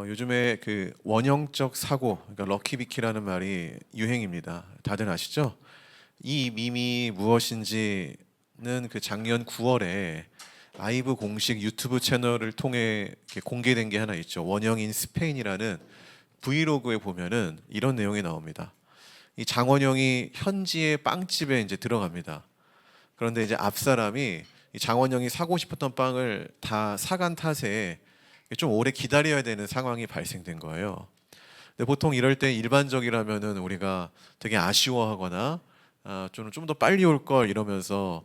요즘에 그 원형적 사고, 그러니까 럭키비키라는 말이 유행입니다. 다들 아시죠? 이 밈이 무엇인지는 그 작년 9월에 아이브 공식 유튜브 채널을 통해 이렇게 공개된 게 하나 있죠. 원형인 스페인이라는 브이로그에 보면은 이런 내용이 나옵니다. 이 장원영이 현지의 빵집에 이제 들어갑니다. 그런데 이제 앞 사람이 이 장원영이 사고 싶었던 빵을 다 사간 탓에 좀 오래 기다려야 되는 상황이 발생된 거예요. 근데 보통 이럴 때 일반적이라면은 우리가 되게 아쉬워하거나 좀 더 빨리 올 걸 이러면서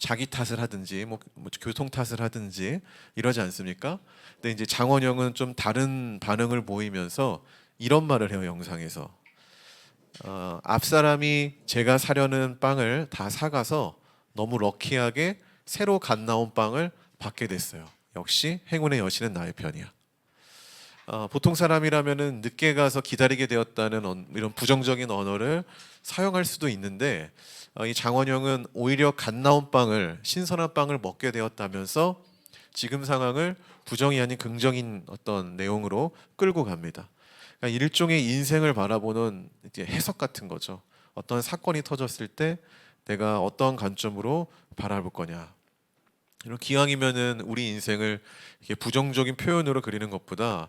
자기 탓을 하든지 뭐 교통 탓을 하든지 이러지 않습니까? 근데 이제 장원영은 좀 다른 반응을 보이면서 이런 말을 해요, 영상에서. 앞 사람이 제가 사려는 빵을 다 사가서 너무 럭키하게 새로 갓 나온 빵을 받게 됐어요. 역시 행운의 여신은 나의 편이야. 보통 사람이라면은 늦게 가서 기다리게 되었다는 이런 부정적인 언어를 사용할 수도 있는데 이 장원영은 오히려 갓 나온 빵을 신선한 빵을 먹게 되었다면서 지금 상황을 부정이 아닌 긍정인 어떤 내용으로 끌고 갑니다. 그러니까 일종의 인생을 바라보는 이제 해석 같은 거죠. 어떤 사건이 터졌을 때 내가 어떠한 관점으로 바라볼 거냐. 이런 기왕이면은 우리 인생을 이렇게 부정적인 표현으로 그리는 것보다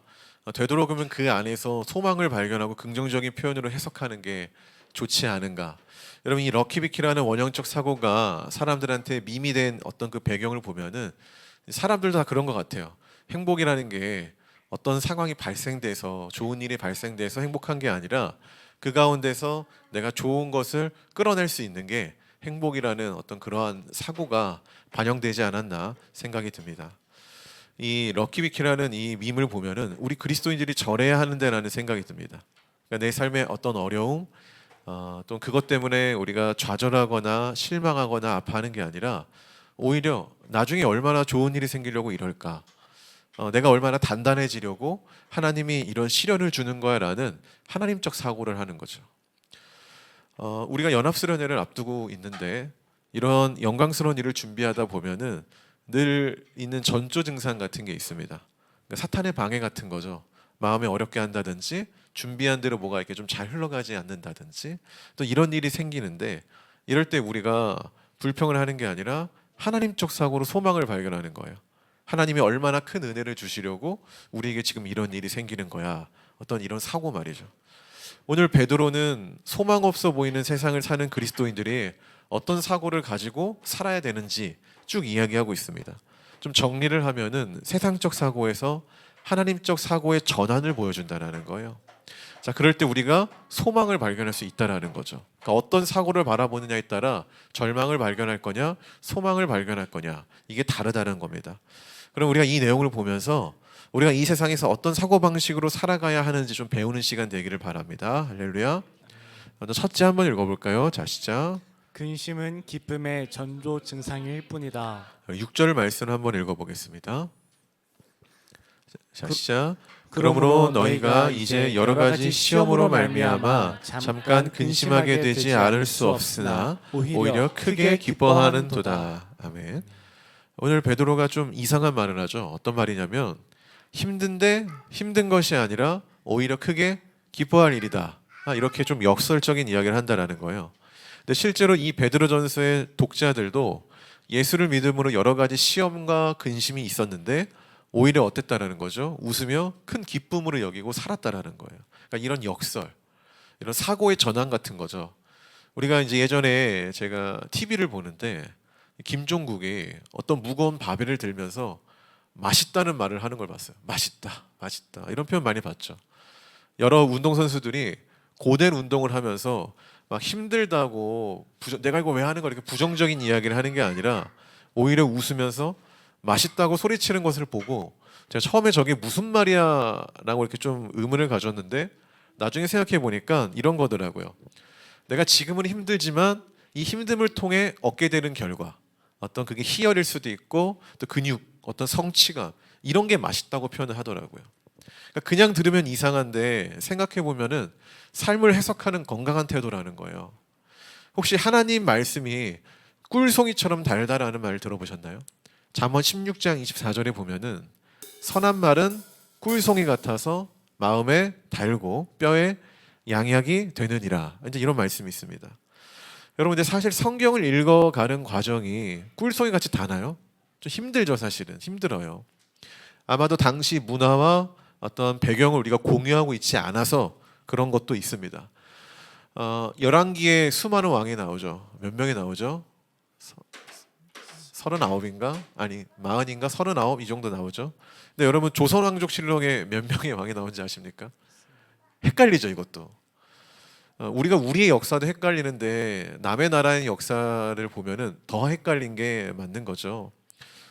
되도록이면 그 안에서 소망을 발견하고 긍정적인 표현으로 해석하는 게 좋지 않은가. 여러분, 이 럭키비키라는 원형적 사고가 사람들한테 밈이 된 어떤 그 배경을 보면은 사람들도 다 그런 것 같아요. 행복이라는 게 어떤 상황이 발생돼서 좋은 일이 발생돼서 행복한 게 아니라 그 가운데서 내가 좋은 것을 끌어낼 수 있는 게 행복이라는 어떤 그러한 사고가 반영되지 않았나 생각이 듭니다. 이 럭키비키라는 이 밈을 보면은 우리 그리스도인들이 절해야 하는데라는 생각이 듭니다. 그러니까 내 삶의 어떤 어려움, 또 그것 때문에 우리가 좌절하거나 실망하거나 아파하는 게 아니라 오히려 나중에 얼마나 좋은 일이 생기려고 이럴까, 내가 얼마나 단단해지려고 하나님이 이런 시련을 주는 거야라는 하나님적 사고를 하는 거죠. 우리가 연합수련회를 앞두고 있는데 이런 영광스러운 일을 준비하다 보면은 늘 있는 전조 증상 같은 게 있습니다. 그러니까 사탄의 방해 같은 거죠. 마음에 어렵게 한다든지 준비한 대로 뭐가 이렇게 좀 잘 흘러가지 않는다든지 또 이런 일이 생기는데 이럴 때 우리가 불평을 하는 게 아니라 하나님적 사고로 소망을 발견하는 거예요. 하나님이 얼마나 큰 은혜를 주시려고 우리에게 지금 이런 일이 생기는 거야. 어떤 이런 사고 말이죠. 오늘 베드로는 소망 없어 보이는 세상을 사는 그리스도인들이 어떤 사고를 가지고 살아야 되는지 쭉 이야기하고 있습니다. 좀 정리를 하면은 세상적 사고에서 하나님적 사고의 전환을 보여준다는 거예요. 자, 그럴 때 우리가 소망을 발견할 수 있다라는 거죠. 그러니까 어떤 사고를 바라보느냐에 따라 절망을 발견할 거냐, 소망을 발견할 거냐, 이게 다르다는 겁니다. 그럼 우리가 이 내용을 보면서 우리가 이 세상에서 어떤 사고방식으로 살아가야 하는지 좀 배우는 시간 되기를 바랍니다. 할렐루야. 먼저 첫째 한번 읽어볼까요? 자, 시작. 근심은 기쁨의 전조 증상일 뿐이다. 6절 말씀 한번 읽어보겠습니다. 자, 시작. 그러므로 그러므로 너희가 이제 여러 가지 시험으로 말미암아 잠깐 근심하게 되지 않을 수 없으나 오히려 크게 기뻐하는도다. 아멘. 오늘 베드로가 좀 이상한 말을 하죠. 어떤 말이냐면 힘든데 힘든 것이 아니라 오히려 크게 기뻐할 일이다. 이렇게 좀 역설적인 이야기를 한다라는 거예요. 근데 실제로 이 베드로전서의 독자들도 예수를 믿음으로 여러 가지 시험과 근심이 있었는데 오히려 어땠다라는 거죠? 웃으며 큰 기쁨으로 여기고 살았다라는 거예요. 그러니까 이런 역설, 이런 사고의 전환 같은 거죠. 우리가 이제 예전에 제가 TV를 보는데 김종국이 어떤 무거운 바벨을 들면서 맛있다는 말을 하는 걸 봤어요. 맛있다, 맛있다. 이런 표현 많이 봤죠. 여러 운동선수들이 고된 운동을 하면서 막 힘들다고 내가 이거 왜 하는 거 이렇게 부정적인 이야기를 하는 게 아니라 오히려 웃으면서 맛있다고 소리치는 것을 보고 제가 처음에 저게 무슨 말이야 라고 이렇게 좀 의문을 가졌는데 나중에 생각해 보니까 이런 거더라고요. 내가 지금은 힘들지만 이 힘듦을 통해 얻게 되는 결과, 어떤 그게 희열일 수도 있고 또 근육, 어떤 성취감, 이런 게 맛있다고 표현을 하더라고요. 그러니까 그냥 들으면 이상한데 생각해 보면은 삶을 해석하는 건강한 태도라는 거예요. 혹시 하나님 말씀이 꿀송이처럼 달달하는 말 들어보셨나요? 잠언 16장 24절에 보면은 선한 말은 꿀송이 같아서 마음에 달고 뼈에 양약이 되느니라. 이제 이런 말씀이 있습니다. 여러분, 근데 사실 성경을 읽어가는 과정이 꿀송이 같이 다나요? 좀 힘들죠. 사실은 힘들어요. 아마도 당시 문화와 어떤 배경을 우리가 공유하고 있지 않아서 그런 것도 있습니다. 열왕기에 수많은 왕이 나오죠. 몇 명이 나오죠? 39인가? 아니 40인가? 39 이 정도 나오죠. 근데 여러분, 조선왕족실록에 몇 명의 왕이 나온지 아십니까? 헷갈리죠, 이것도. 우리가 우리의 역사도 헷갈리는데 남의 나라의 역사를 보면은 더 헷갈린 게 맞는 거죠.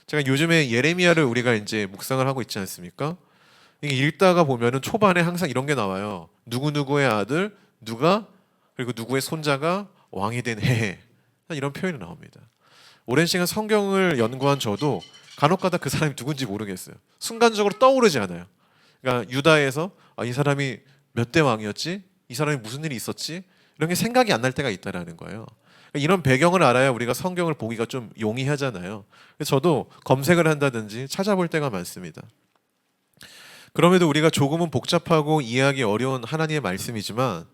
제가 요즘에 예레미야를 우리가 이제 묵상을 하고 있지 않습니까? 이게 읽다가 보면은 초반에 항상 이런 게 나와요. 누구누구의 아들 누가 그리고 누구의 손자가 왕이 된 해. 이런 표현이 나옵니다. 오랜 시간 성경을 연구한 저도 간혹가다 그 사람이 누군지 모르겠어요. 순간적으로 떠오르지 않아요. 그러니까 유다에서 이 사람이 몇 대 왕이었지? 이 사람이 무슨 일이 있었지? 이런 게 생각이 안 날 때가 있다라는 거예요. 그러니까 이런 배경을 알아야 우리가 성경을 보기가 좀 용이하잖아요. 그래서 저도 검색을 한다든지 찾아볼 때가 많습니다. 그럼에도 우리가 조금은 복잡하고 이해하기 어려운 하나님의 말씀이지만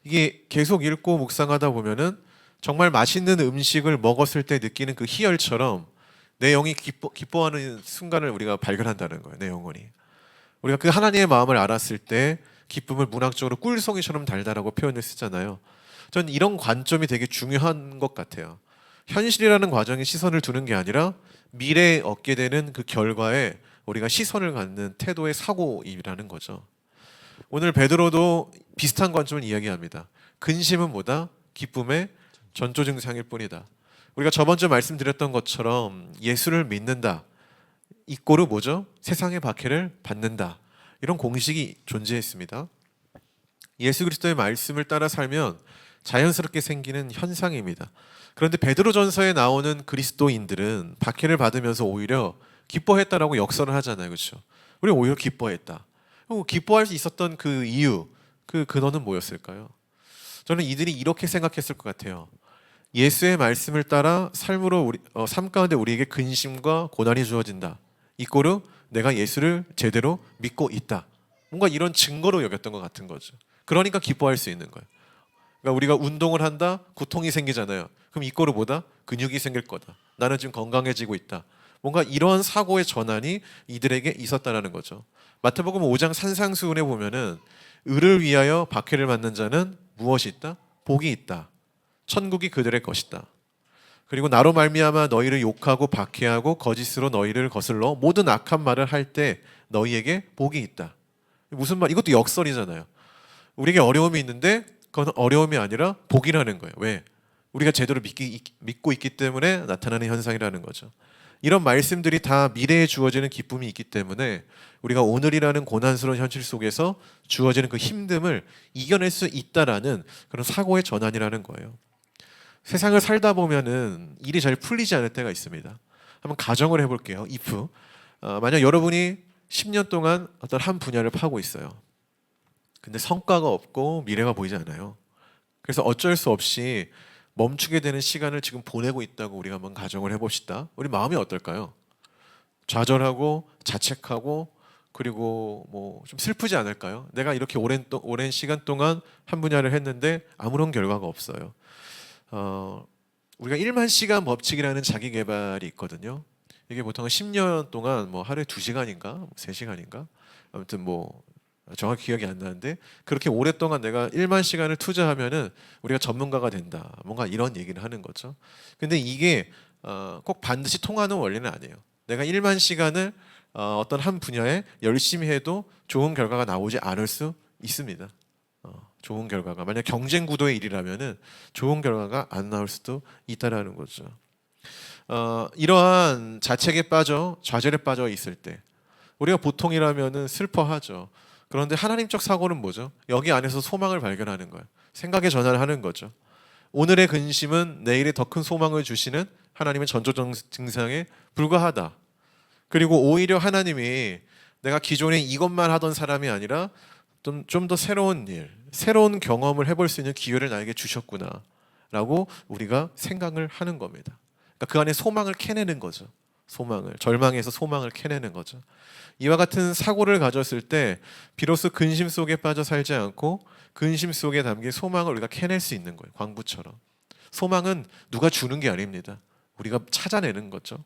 이게 계속 읽고 묵상하다 보면은 정말 맛있는 음식을 먹었을 때 느끼는 그 희열처럼 내 영이 기뻐하는 순간을 우리가 발견한다는 거예요. 내 영혼이. 우리가 그 하나님의 마음을 알았을 때 기쁨을 문학적으로 꿀송이처럼 달달하고 표현을 쓰잖아요. 저는 이런 관점이 되게 중요한 것 같아요. 현실이라는 과정에 시선을 두는 게 아니라 미래에 얻게 되는 그 결과에 우리가 시선을 갖는 태도의 사고이라는 거죠. 오늘 베드로도 비슷한 관점을 이야기합니다. 근심은 뭐다? 기쁨의 전조 증상일 뿐이다. 우리가 저번 주 말씀드렸던 것처럼 예수를 믿는다. 이꼬르 뭐죠? 세상의 박해를 받는다. 이런 공식이 존재했습니다. 예수 그리스도의 말씀을 따라 살면 자연스럽게 생기는 현상입니다. 그런데 베드로전서에 나오는 그리스도인들은 박해를 받으면서 오히려 기뻐했다라고 역설을 하잖아요. 그렇죠? 우리 오히려 기뻐했다. 기뻐할 수 있었던 그 이유, 그 근원은 뭐였을까요? 저는 이들이 이렇게 생각했을 것 같아요. 예수의 말씀을 따라 삶 가운데 우리에게 근심과 고난이 주어진다. 이꼬르 내가 예수를 제대로 믿고 있다. 뭔가 이런 증거로 여겼던 것 같은 거죠. 그러니까 기뻐할 수 있는 거예요. 그러니까 우리가 운동을 한다, 고통이 생기잖아요. 그럼 이꼬르 뭐다? 근육이 생길 거다. 나는 지금 건강해지고 있다. 뭔가 이런 사고의 전환이 이들에게 있었다라는 거죠. 마태복음 5장 산상수훈에 보면은 의를 위하여 박해를 받는 자는 무엇이 있다? 복이 있다. 천국이 그들의 것이다. 그리고 나로 말미암아 너희를 욕하고 박해하고 거짓으로 너희를 거슬러 모든 악한 말을 할 때 너희에게 복이 있다. 무슨 말? 이것도 역설이잖아요. 우리에게 어려움이 있는데 그건 어려움이 아니라 복이라는 거예요. 왜? 우리가 제대로 믿고 있기 때문에 나타나는 현상이라는 거죠. 이런 말씀들이 다 미래에 주어지는 기쁨이 있기 때문에 우리가 오늘이라는 고난스러운 현실 속에서 주어지는 그 힘듦을 이겨낼 수 있다라는 그런 사고의 전환이라는 거예요. 세상을 살다 보면은 일이 잘 풀리지 않을 때가 있습니다. 한번 가정을 해볼게요. if 만약 여러분이 10년 동안 어떤 한 분야를 파고 있어요. 근데 성과가 없고 미래가 보이지 않아요. 그래서 어쩔 수 없이 멈추게 되는 시간을 지금 보내고 있다고 우리가 한번 가정을 해봅시다. 우리 마음이 어떨까요? 좌절하고 자책하고 그리고 뭐 좀 슬프지 않을까요? 내가 이렇게 오랜 시간 동안 한 분야를 했는데 아무런 결과가 없어요. 우리가 1만 시간 법칙이라는 자기 개발이 있거든요. 이게 보통 10년 동안 뭐 하루에 2시간인가 3시간인가 아무튼 뭐 정확히 기억이 안 나는데 그렇게 오랫동안 내가 1만 시간을 투자하면은 우리가 전문가가 된다. 뭔가 이런 얘기를 하는 거죠. 근데 이게 꼭 반드시 통하는 원리는 아니에요. 내가 1만 시간을 어떤 한 분야에 열심히 해도 좋은 결과가 나오지 않을 수 있습니다. 좋은 결과가 만약 경쟁 구도의 일이라면은 좋은 결과가 안 나올 수도 있다라는 거죠. 이러한 자책에 빠져 좌절에 빠져 있을 때 우리가 보통이라면은 슬퍼하죠. 그런데 하나님적 사고는 뭐죠? 여기 안에서 소망을 발견하는 거예요. 생각의 전환을 하는 거죠. 오늘의 근심은 내일의 더 큰 소망을 주시는 하나님의 전조 증상에 불과하다. 그리고 오히려 하나님이 내가 기존에 이것만 하던 사람이 아니라 좀 더 새로운 일, 새로운 경험을 해볼 수 있는 기회를 나에게 주셨구나 라고 우리가 생각을 하는 겁니다. 그러니까 그 안에 소망을 캐내는 거죠. 소망을, 절망에서 소망을 캐내는 거죠. 이와 같은 사고를 가졌을 때 비로소 근심 속에 빠져 살지 않고 근심 속에 담긴 소망을 우리가 캐낼 수 있는 거예요. 광부처럼. 소망은 누가 주는 게 아닙니다. 우리가 찾아내는 거죠.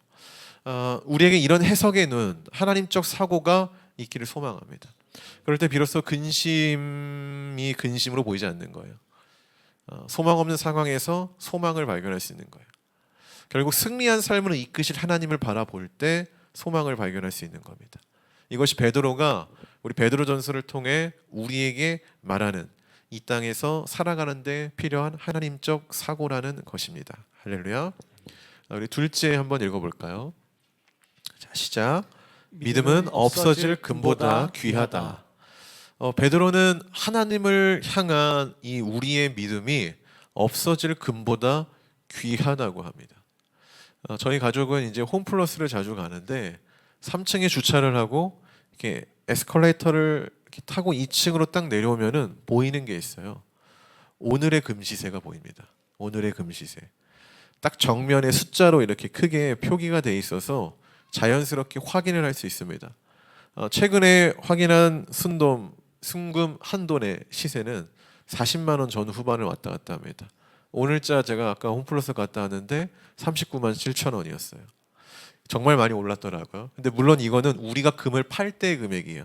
우리에게 이런 해석의 눈, 하나님적 사고가 있기를 소망합니다. 그럴 때 비로소 근심이 근심으로 보이지 않는 거예요. 소망 없는 상황에서 소망을 발견할 수 있는 거예요. 결국 승리한 삶을 이끄실 하나님을 바라볼 때 소망을 발견할 수 있는 겁니다. 이것이 베드로가 우리 베드로전서를 통해 우리에게 말하는 이 땅에서 살아가는 데 필요한 하나님적 사고라는 것입니다. 할렐루야. 우리 둘째 한번 읽어볼까요? 자, 시작. 믿음은 없어질 금보다 귀하다. 베드로는 하나님을 향한 이 우리의 믿음이 없어질 금보다 귀하다고 합니다. 저희 가족은 이제 홈플러스를 자주 가는데 3층에 주차를 하고 이렇게 에스컬레이터를 이렇게 타고 2층으로 딱 내려오면은 보이는 게 있어요. 오늘의 금시세가 보입니다. 오늘의 금시세. 딱 정면에 숫자로 이렇게 크게 표기가 돼 있어서 자연스럽게 확인을 할 수 있습니다. 최근에 확인한 순금 한 돈의 시세는 40만 원 전 후반을 왔다 갔다 합니다. 오늘자 제가 아까 홈플러스 갔다 왔는데 39만 7천 원이었어요. 정말 많이 올랐더라고요. 근데 물론 이거는 우리가 금을 팔 때의 금액이에요.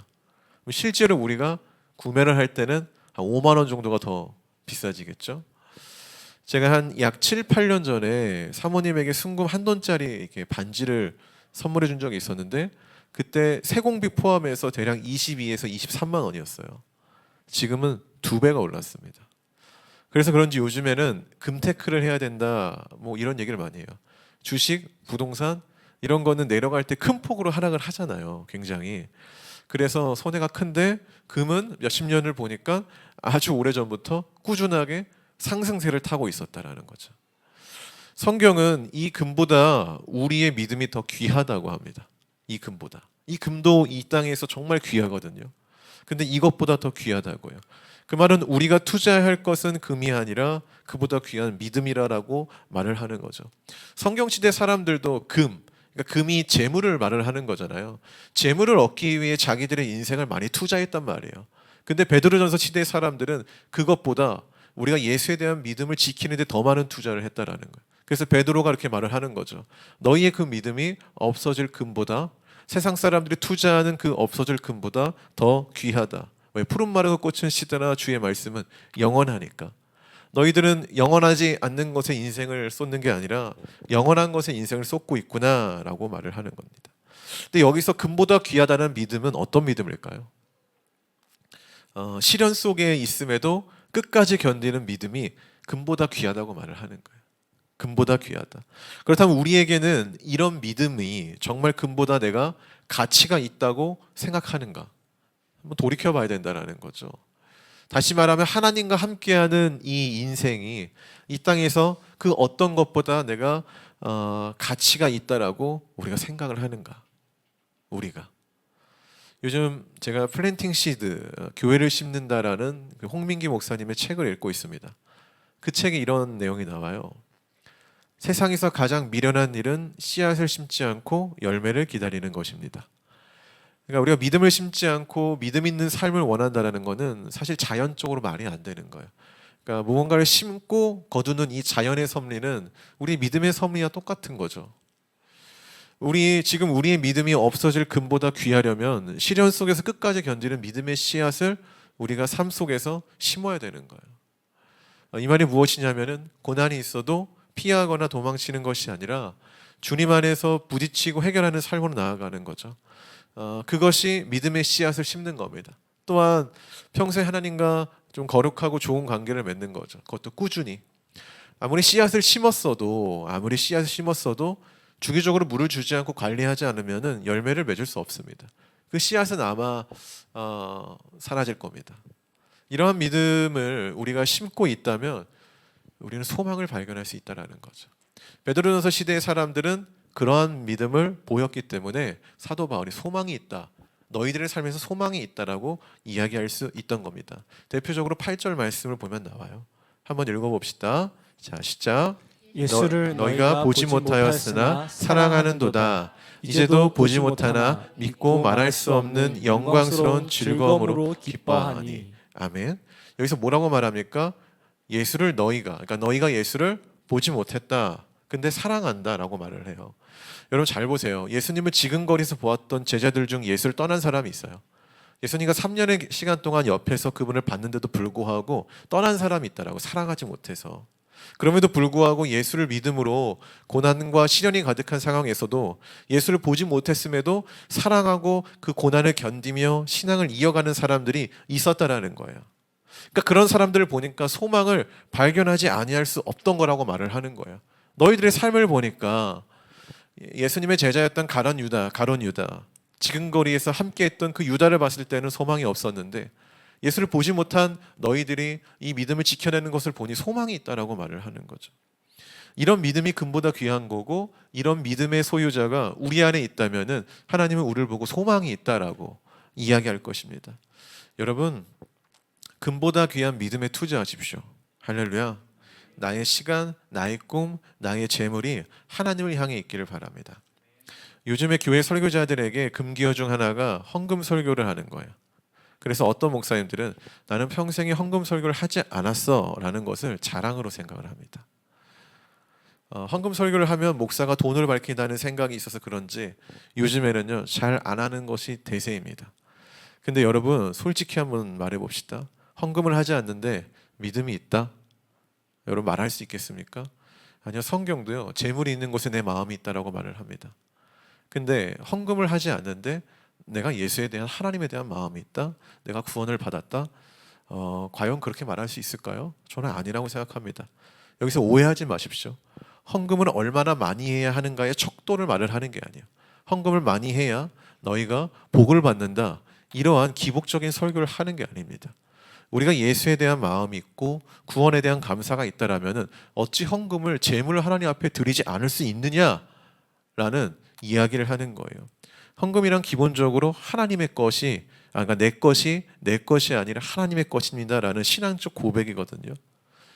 실제로 우리가 구매를 할 때는 한 5만 원 정도가 더 비싸지겠죠. 제가 한 약 7, 8년 전에 사모님에게 순금 한 돈짜리 이렇게 반지를 선물해 준 적이 있었는데 그때 세공비 포함해서 대략 22에서 23만 원이었어요. 지금은 2배가 올랐습니다. 그래서 그런지 요즘에는 금테크를 해야 된다 뭐 이런 얘기를 많이 해요. 주식, 부동산 이런 거는 내려갈 때 큰 폭으로 하락을 하잖아요. 굉장히. 그래서 손해가 큰데 금은 몇십 년을 보니까 아주 오래전부터 꾸준하게 상승세를 타고 있었다라는 거죠. 성경은 이 금보다 우리의 믿음이 더 귀하다고 합니다. 이 금보다. 이 금도 이 땅에서 정말 귀하거든요. 근데 이것보다 더 귀하다고요. 그 말은 우리가 투자할 것은 금이 아니라 그보다 귀한 믿음이라고 말을 하는 거죠. 성경 시대 사람들도 그러니까 금이 재물을 말을 하는 거잖아요. 재물을 얻기 위해 자기들의 인생을 많이 투자했단 말이에요. 근데 베드로전서 시대 사람들은 그것보다 우리가 예수에 대한 믿음을 지키는 데 더 많은 투자를 했다라는 거예요. 그래서 베드로가 이렇게 말을 하는 거죠. 너희의 그 믿음이 없어질 금보다 세상 사람들이 투자하는 그 없어질 금보다 더 귀하다. 왜? 푸른 말에서 꽂힌 시대나 주의 말씀은 영원하니까. 너희들은 영원하지 않는 것에 인생을 쏟는 게 아니라 영원한 것에 인생을 쏟고 있구나라고 말을 하는 겁니다. 근데 여기서 금보다 귀하다는 믿음은 어떤 믿음일까요? 시련 속에 있음에도 끝까지 견디는 믿음이 금보다 귀하다고 말을 하는 거예요. 금보다 귀하다. 그렇다면 우리에게는 이런 믿음이 정말 금보다 내가 가치가 있다고 생각하는가? 한번 돌이켜 봐야 된다는 거죠. 다시 말하면 하나님과 함께하는 이 인생이 이 땅에서 그 어떤 것보다 내가 가치가 있다라고 우리가 생각을 하는가? 우리가. 요즘 제가 플랜팅 시드, 교회를 심는다라는 그 홍민기 목사님의 책을 읽고 있습니다. 그 책에 이런 내용이 나와요. 세상에서 가장 미련한 일은 씨앗을 심지 않고 열매를 기다리는 것입니다. 그러니까 우리가 믿음을 심지 않고 믿음 있는 삶을 원한다는 것은 사실 자연적으로 말이 안 되는 거예요. 그러니까 무언가를 심고 거두는 이 자연의 섭리는 우리 믿음의 섭리와 똑같은 거죠. 지금 우리의 믿음이 없어질 금보다 귀하려면 시련 속에서 끝까지 견디는 믿음의 씨앗을 우리가 삶 속에서 심어야 되는 거예요. 이 말이 무엇이냐면은 고난이 있어도 피하거나 도망치는 것이 아니라 주님 안에서 부딪히고 해결하는 삶으로 나아가는 거죠. 그것이 믿음의 씨앗을 심는 겁니다. 또한 평소에 하나님과 좀 거룩하고 좋은 관계를 맺는 거죠. 그것도 꾸준히. 아무리 씨앗을 심었어도 주기적으로 물을 주지 않고 관리하지 않으면 열매를 맺을 수 없습니다. 그 씨앗은 아마 사라질 겁니다. 이러한 믿음을 우리가 심고 있다면 우리는 소망을 발견할 수 있다는 거죠. 베드로전서 시대의 사람들은 그러한 믿음을 보였기 때문에 사도 바울이 소망이 있다. 너희들의 삶에서 소망이 있다라고 이야기할 수 있던 겁니다. 대표적으로 8절 말씀을 보면 나와요. 한번 읽어봅시다. 자, 시작. 예수를 너희가 보지 못하였으나 사랑하는도다. 이제도 보지 못하나 믿고 말할 수 없는 영광스러운 즐거움으로 기뻐하니. 아멘. 여기서 뭐라고 말합니까? 예수를 그러니까 너희가 예수를 보지 못했다. 근데 사랑한다라고 말을 해요. 여러분 잘 보세요. 예수님을 지근거리에서 보았던 제자들 중 예수를 떠난 사람이 있어요. 예수님과 3년의 시간 동안 옆에서 그분을 봤는데도 불구하고 떠난 사람이 있다라고, 사랑하지 못해서. 그럼에도 불구하고 예수를 믿음으로 고난과 시련이 가득한 상황에서도 예수를 보지 못했음에도 사랑하고 그 고난을 견디며 신앙을 이어가는 사람들이 있었다라는 거예요. 그러니까 그런 사람들을 보니까 소망을 발견하지 아니할 수 없던 거라고 말을 하는 거예요. 너희들의 삶을 보니까 예수님의 제자였던 가론 유다, 지근거리에서 함께했던 그 유다를 봤을 때는 소망이 없었는데 예수를 보지 못한 너희들이 이 믿음을 지켜내는 것을 보니 소망이 있다라고 말을 하는 거죠. 이런 믿음이 금보다 귀한 거고, 이런 믿음의 소유자가 우리 안에 있다면은 하나님은 우리를 보고 소망이 있다라고 이야기할 것입니다. 여러분, 금보다 귀한 믿음에 투자하십시오. 할렐루야. 나의 시간, 나의 꿈, 나의 재물이 하나님을 향해 있기를 바랍니다. 요즘에 교회 설교자들에게 금기어 중 하나가 헌금 설교를 하는 거예요. 그래서 어떤 목사님들은 나는 평생에 헌금 설교를 하지 않았어 라는 것을 자랑으로 생각을 합니다. 헌금 설교를 하면 목사가 돈을 밝힌다는 생각이 있어서 그런지 요즘에는요 잘 안 하는 것이 대세입니다. 근데 여러분 솔직히 한번 말해봅시다. 헌금을 하지 않는데 믿음이 있다? 여러분 말할 수 있겠습니까? 아니요, 성경도요 재물이 있는 곳에 내 마음이 있다라고 말을 합니다. 근데 헌금을 하지 않는데 내가 예수에 대한, 하나님에 대한 마음이 있다? 내가 구원을 받았다? 과연 그렇게 말할 수 있을까요? 저는 아니라고 생각합니다. 여기서 오해하지 마십시오. 헌금을 얼마나 많이 해야 하는가의 척도를 말을 하는 게 아니에요. 헌금을 많이 해야 너희가 복을 받는다, 이러한 기복적인 설교를 하는 게 아닙니다. 우리가 예수에 대한 마음이 있고 구원에 대한 감사가 있다라면은 어찌 헌금을 재물을 하나님 앞에 드리지 않을 수 있느냐라는 이야기를 하는 거예요. 헌금이란 기본적으로 하나님의 것이, 그러니까 내 것이 아니라 하나님의 것입니다라는 신앙적 고백이거든요.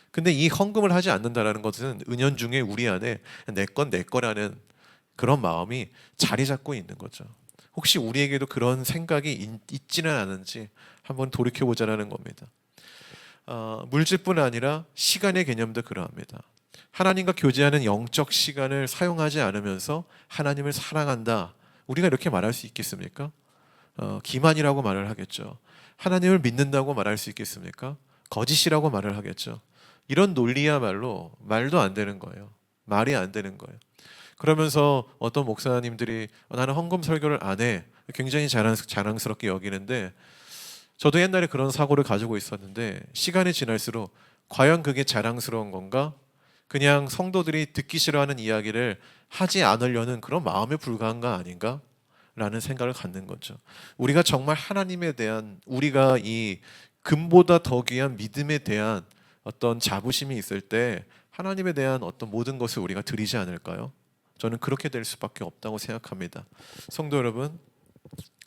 근데 이 헌금을 하지 않는다라는 것은 은연중에 우리 안에 내 거라는 그런 마음이 자리 잡고 있는 거죠. 혹시 우리에게도 그런 생각이 있지는 않은지 한번 돌이켜보자라는 겁니다. 물질뿐 아니라 시간의 개념도 그러합니다. 하나님과 교제하는 영적 시간을 사용하지 않으면서 하나님을 사랑한다, 우리가 이렇게 말할 수 있겠습니까? 기만이라고 말을 하겠죠. 하나님을 믿는다고 말할 수 있겠습니까? 거짓이라고 말을 하겠죠. 이런 논리야말로 말도 안 되는 거예요. 말이 안 되는 거예요. 그러면서 어떤 목사님들이 나는 헌금 설교를 안 해, 굉장히 자랑스럽게 여기는데, 저도 옛날에 그런 사고를 가지고 있었는데 시간이 지날수록 과연 그게 자랑스러운 건가? 그냥 성도들이 듣기 싫어하는 이야기를 하지 않으려는 그런 마음에 불과한 거 아닌가? 라는 생각을 갖는 거죠. 우리가 정말 하나님에 대한, 우리가 이 금보다 더 귀한 믿음에 대한 어떤 자부심이 있을 때 하나님에 대한 어떤 모든 것을 우리가 드리지 않을까요? 저는 그렇게 될 수밖에 없다고 생각합니다. 성도 여러분,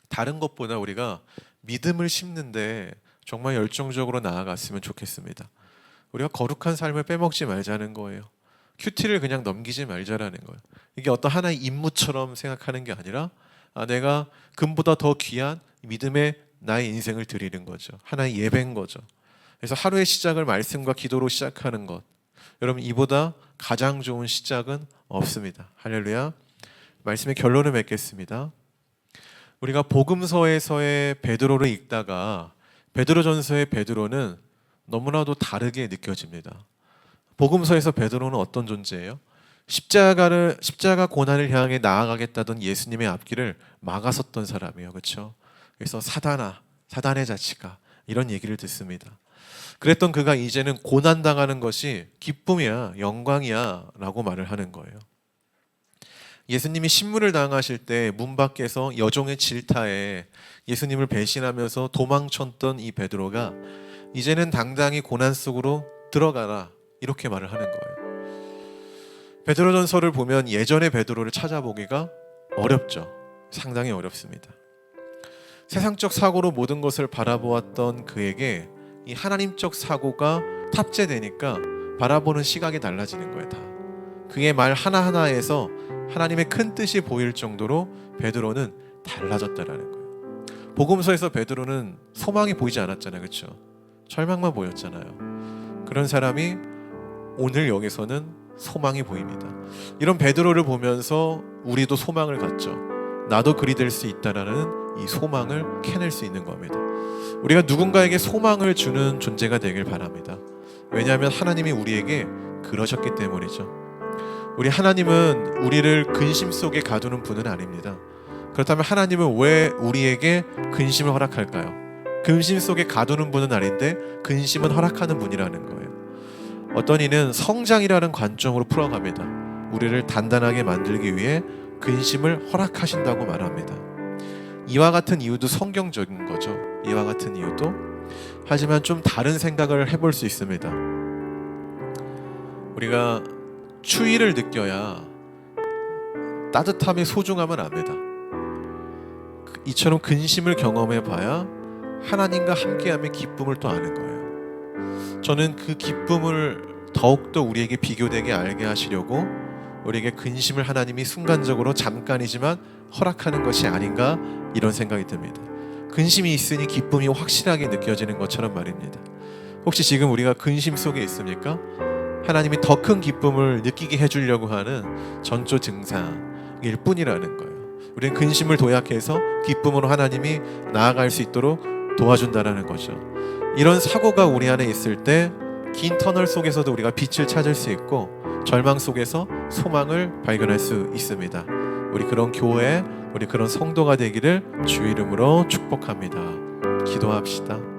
다른 것보다 우리가 믿음을 심는데 정말 열정적으로 나아갔으면 좋겠습니다. 우리가 거룩한 삶을 빼먹지 말자는 거예요. 큐티를 그냥 넘기지 말자라는 거예요. 이게 어떤 하나의 임무처럼 생각하는 게 아니라 내가 금보다 더 귀한 믿음의 나의 인생을 드리는 거죠. 하나의 예배인 거죠. 그래서 하루의 시작을 말씀과 기도로 시작하는 것, 여러분 이보다 가장 좋은 시작은 없습니다. 할렐루야. 말씀의 결론을 맺겠습니다. 우리가 복음서에서의 베드로를 읽다가 베드로전서의 베드로는 너무나도 다르게 느껴집니다. 복음서에서 베드로는 어떤 존재예요? 십자가 고난을 향해 나아가겠다던 예수님의 앞길을 막아섰던 사람이에요. 그렇죠? 그래서 사단의 자치가 이런 얘기를 듣습니다. 그랬던 그가 이제는 고난당하는 것이 기쁨이야, 영광이야 라고 말을 하는 거예요. 예수님이 신문을 당하실 때 문 밖에서 여종의 질타에 예수님을 배신하면서 도망쳤던 이 베드로가 이제는 당당히 고난 속으로 들어가라, 이렇게 말을 하는 거예요. 베드로전서를 보면 예전의 베드로를 찾아보기가 어렵죠. 상당히 어렵습니다. 세상적 사고로 모든 것을 바라보았던 그에게 이 하나님적 사고가 탑재되니까 바라보는 시각이 달라지는 거예요. 다. 그의 말 하나하나에서 하나님의 큰 뜻이 보일 정도로 베드로는 달라졌다라는 거예요. 복음서에서 베드로는 소망이 보이지 않았잖아요. 그렇죠? 절망만 보였잖아요. 그런 사람이 오늘 여기서는 소망이 보입니다. 이런 베드로를 보면서 우리도 소망을 갖죠. 나도 그리 될 수 있다라는 이 소망을 캐낼 수 있는 겁니다. 우리가 누군가에게 소망을 주는 존재가 되길 바랍니다. 왜냐하면 하나님이 우리에게 그러셨기 때문이죠. 우리 하나님은 우리를 근심 속에 가두는 분은 아닙니다. 그렇다면 하나님은 왜 우리에게 근심을 허락할까요? 근심 속에 가두는 분은 아닌데 근심은 허락하는 분이라는 거예요. 어떤 이는 성장이라는 관점으로 풀어갑니다. 우리를 단단하게 만들기 위해 근심을 허락하신다고 말합니다. 이와 같은 이유도 성경적인 거죠. 이와 같은 이유도. 하지만 좀 다른 생각을 해볼 수 있습니다. 우리가 추위를 느껴야 따뜻함의 소중함을 압니다. 이처럼 근심을 경험해 봐야 하나님과 함께함의 기쁨을 또 아는 거예요. 저는 그 기쁨을 더욱더 우리에게 비교되게 알게 하시려고 우리에게 근심을 하나님이 순간적으로 잠깐이지만 허락하는 것이 아닌가 이런 생각이 듭니다. 근심이 있으니 기쁨이 확실하게 느껴지는 것처럼 말입니다. 혹시 지금 우리가 근심 속에 있습니까? 하나님이 더 큰 기쁨을 느끼게 해주려고 하는 전조 증상일 뿐이라는 거예요. 우리는 근심을 도약해서 기쁨으로 하나님이 나아갈 수 있도록 도와준다라는 거죠. 이런 사고가 우리 안에 있을 때 긴 터널 속에서도 우리가 빛을 찾을 수 있고 절망 속에서 소망을 발견할 수 있습니다. 우리 그런 교회, 우리 그런 성도가 되기를 주 이름으로 축복합니다. 기도합시다.